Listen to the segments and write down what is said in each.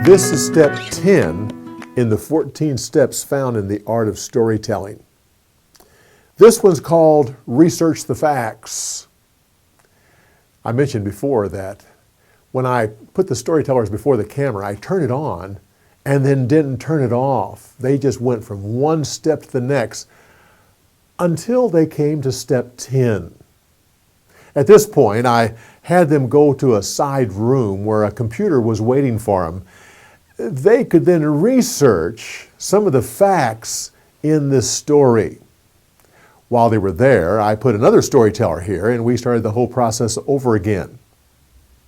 This is step 10 in the 14 steps found in the art of storytelling. This one's called Research the Facts. I mentioned before that when I put the storytellers before the camera, I turn it on and then didn't turn it off. They just went from one step to the next until they came to step 10. At this point, I had them go to a side room where a computer was waiting for them. They could then research some of the facts in this story. While they were there, I put another storyteller here and we started the whole process over again.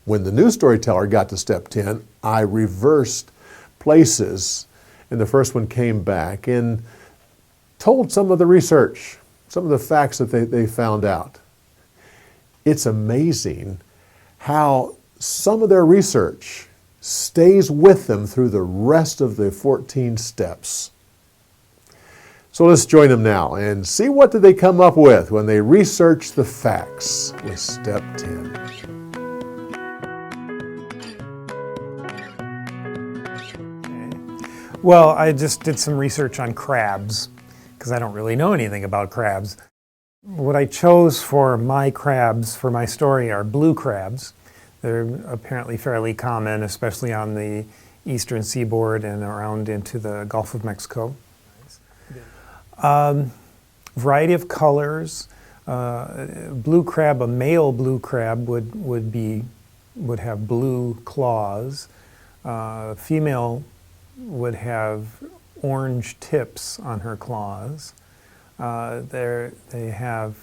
When the new storyteller got to step 10, I reversed places and the first one came back and told some of the research, some of the facts that they found out. It's amazing how some of their research stays with them through the rest of the 14 steps. So let's join them now and see what did they come up with when they research the facts with step 10. Well, I just did some research on crabs because I don't really know anything about crabs. What I chose for my crabs for my story are blue crabs. They're apparently fairly common, especially on the eastern seaboard and around into the Gulf of Mexico. Variety of colors. Blue crab, a male blue crab would have blue claws. Female would have orange tips on her claws. They have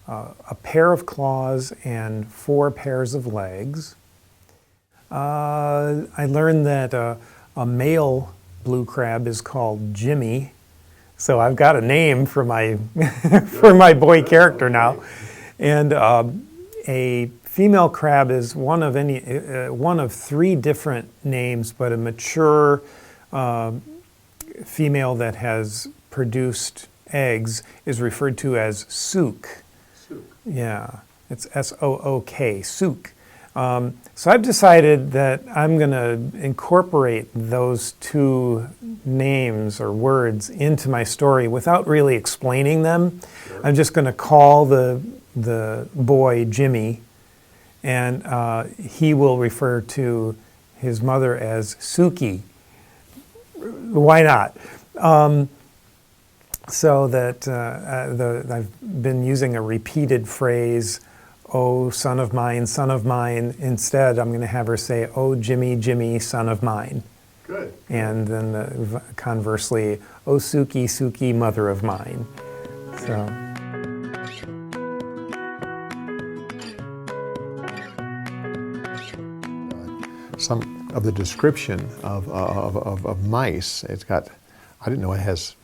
a pair of claws and 4 pairs of legs. I learned that a male blue crab is called Jimmy, so I've got a name for my for my boy character now. And a female crab is one of 3 different names, but a mature female that has produced eggs is referred to as sook. Yeah, it's S-O-O-K, sook. So I've decided that I'm going to incorporate those 2 names or words into my story without really explaining them. Sure. I'm just going to call the boy Jimmy, and he will refer to his mother as Suki. Why not? So that I've been using a repeated phrase, "Oh, son of mine, son of mine." Instead, I'm going to have her say, "Oh, Jimmy, Jimmy, son of mine." Good. And then conversely, "Oh, Suki, Suki, mother of mine." So. Some of the description of mice, it's got, I didn't know it has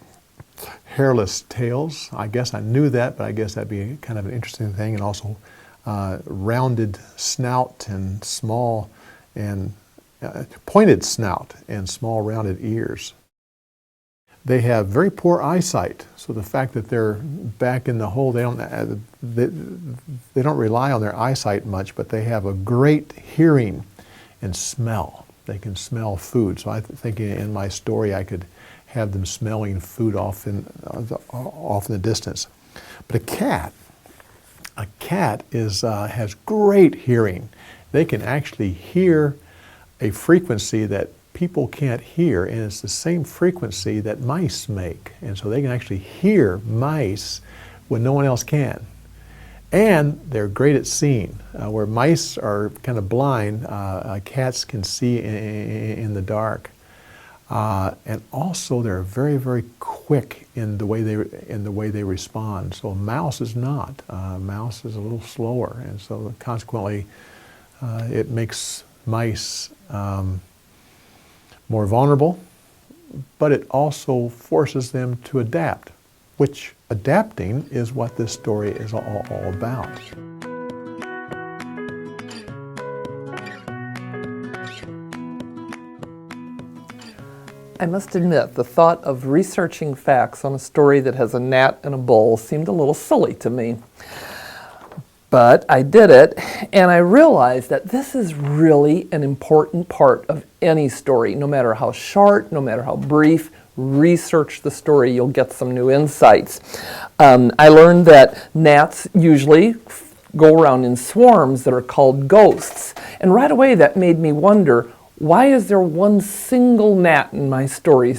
hairless tails. I guess I knew that, but I guess that'd be kind of an interesting thing. And also rounded snout and small and pointed snout and small rounded ears. They have very poor eyesight, so the fact that they're back in the hole, they don't rely on their eyesight much, but they have a great hearing and smell. They can smell food. So I think in my story I could have them smelling food off in the distance. But a cat has great hearing. They can actually hear a frequency that people can't hear, and it's the same frequency that mice make. And so they can actually hear mice when no one else can. And they're great at seeing. Where mice are kind of blind, cats can see in the dark. And also they're very, very quick in the way they respond. So a mouse is not. A mouse is a little slower, and so consequently, it makes mice more vulnerable. But it also forces them to adapt, which adapting is what this story is all about. I must admit, the thought of researching facts on a story that has a gnat and a bull seemed a little silly to me. But I did it, and I realized that this is really an important part of any story. No matter how short, no matter how brief, research the story, you'll get some new insights. I learned that gnats usually go around in swarms that are called ghosts. And right away that made me wonder, why is there one single gnat in my story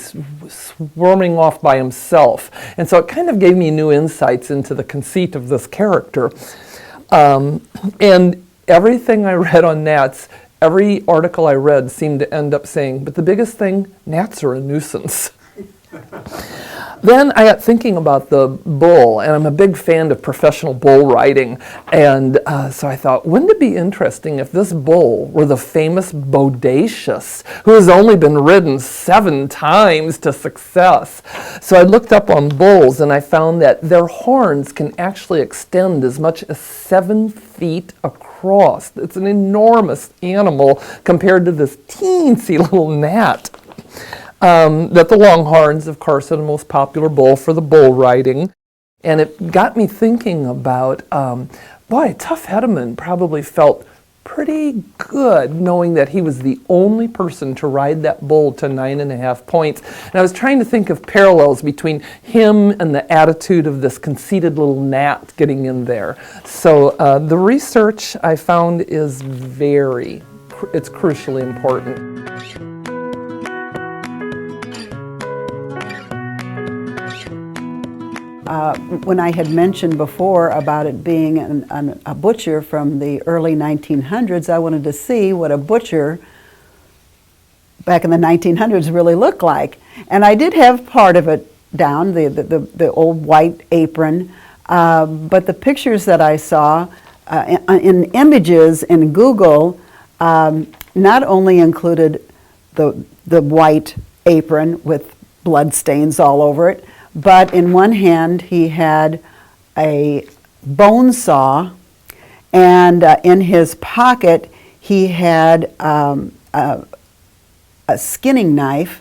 swarming off by himself? And so it kind of gave me new insights into the conceit of this character. And everything I read on gnats, every article I read seemed to end up saying, but the biggest thing, gnats are a nuisance. Then I got thinking about the bull, and I'm a big fan of professional bull riding, and so I thought, wouldn't it be interesting if this bull were the famous Bodacious, who has only been ridden 7 times to success? So I looked up on bulls, and I found that their horns can actually extend as much as 7 feet across. It's an enormous animal compared to this teensy little gnat. That the Longhorns, of course, are the most popular bull for the bull riding. And it got me thinking about, boy, Tough Hedeman probably felt pretty good knowing that he was the only person to ride that bull to 9.5 points. And I was trying to think of parallels between him and the attitude of this conceited little gnat getting in there. So the research I found is it's crucially important. When I had mentioned before about it being a butcher from the early 1900s, I wanted to see what a butcher back in the 1900s really looked like. And I did have part of it down, the old white apron, but the pictures that I saw in images in Google not only included the white apron with blood stains all over it, but in one hand he had a bone saw, and in his pocket he had a skinning knife,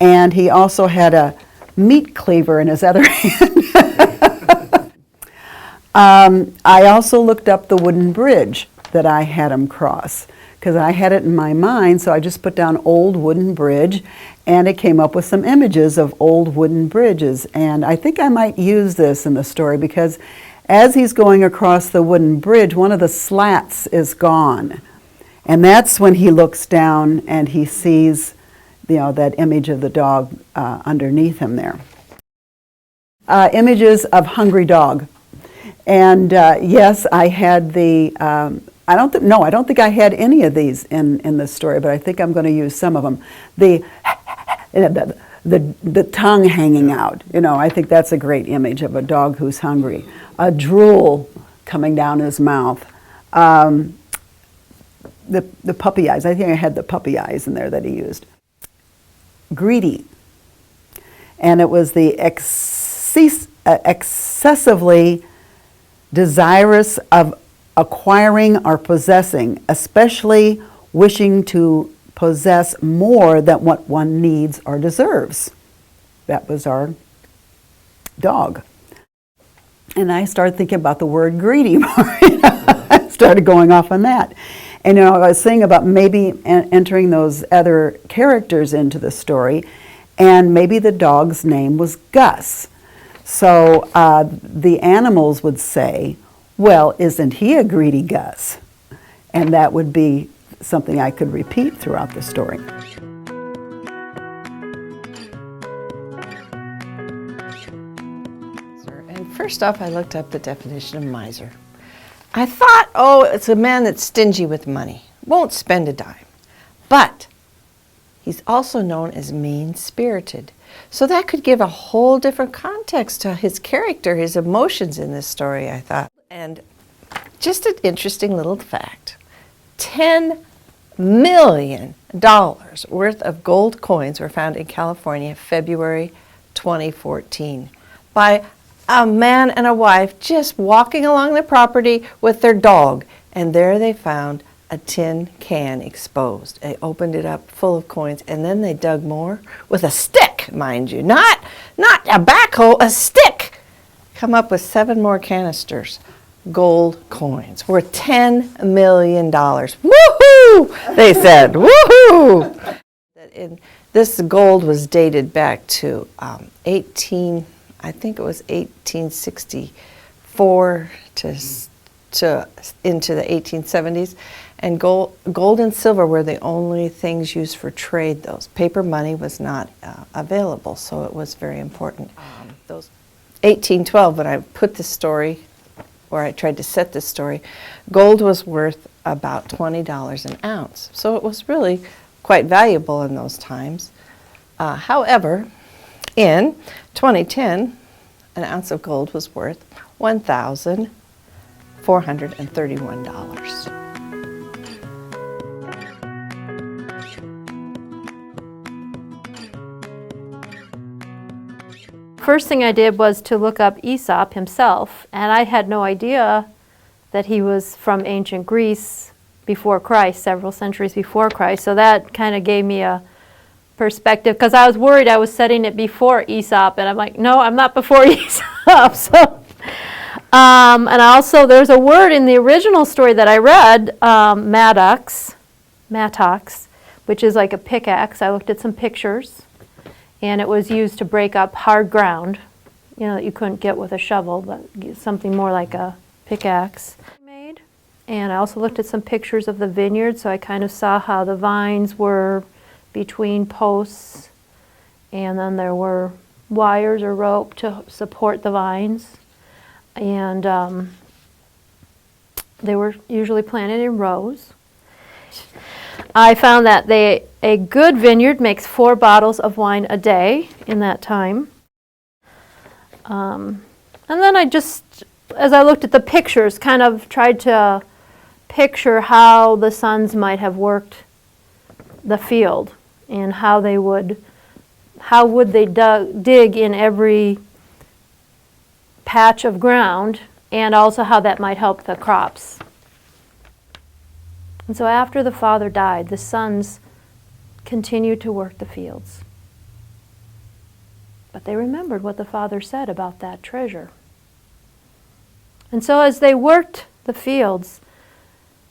and he also had a meat cleaver in his other hand. I also looked up the wooden bridge that I had him cross, because I had it in my mind, so I just put down old wooden bridge, and it came up with some images of old wooden bridges. And I think I might use this in the story, because as he's going across the wooden bridge, one of the slats is gone. And that's when he looks down and he sees, that image of the dog underneath him there. Images of hungry dog. And yes, I had the, I don't think I had any of these in the story, but I think I'm going to use some of them. The tongue hanging out, I think that's a great image of a dog who's hungry. A drool coming down his mouth. The puppy eyes, I think I had the puppy eyes in there that he used. Greedy. And it was the excessively desirous of acquiring or possessing, especially wishing to possess more than what one needs or deserves. That was our dog. And I started thinking about the word greedy more. I started going off on that. And I was saying about maybe entering those other characters into the story, and maybe the dog's name was Gus. So the animals would say, well, isn't he a greedy Gus? And that would be something I could repeat throughout the story. And first off, I looked up the definition of miser. I thought, it's a man that's stingy with money, won't spend a dime. But he's also known as mean-spirited. So that could give a whole different context to his character, his emotions in this story, I thought. And just an interesting little fact, $10 million worth of gold coins were found in California, February 2014, by a man and a wife just walking along the property with their dog. And there they found a tin can exposed. They opened it up full of coins, and then they dug more with a stick, mind you, not a backhoe, a stick. Come up with 7 more canisters gold coins worth $10 million. Woohoo! They said, woohoo! This gold was dated back to I think it was 1864 to into the 1870s. And gold and silver were the only things used for trade. Those paper money was not available, so it was very important. Those 1812, when I put this story, or I tried to set this story, gold was worth about $20 an ounce. So it was really quite valuable in those times. However, in 2010, an ounce of gold was worth $1,431. First thing I did was to look up Aesop himself, and I had no idea that he was from ancient Greece before Christ, several centuries before Christ. So that kind of gave me a perspective, because I was worried I was setting it before Aesop, and I'm like, no, I'm not before Aesop. So, and also there's a word in the original story that I read, mattox, which is like a pickaxe. I looked at some pictures. And it was used to break up hard ground, that you couldn't get with a shovel, but something more like a pickaxe made. And I also looked at some pictures of the vineyard, so I kind of saw how the vines were between posts, and then there were wires or rope to support the vines. And they were usually planted in rows. I found that a good vineyard makes 4 bottles of wine a day in that time. And then I just, as I looked at the pictures, kind of tried to picture how the sons might have worked the field and how would they dig in every patch of ground, and also how that might help the crops. And so after the father died, the sons continued to work the fields. But they remembered what the father said about that treasure. And so as they worked the fields,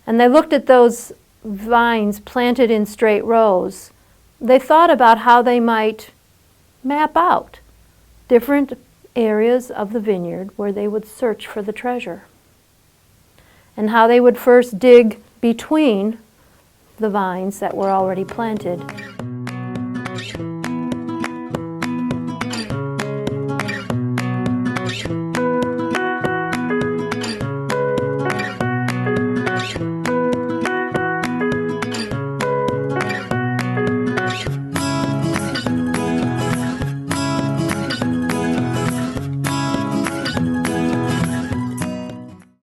and they looked at those vines planted in straight rows, they thought about how they might map out different areas of the vineyard where they would search for the treasure, and how they would first dig between the vines that were already planted.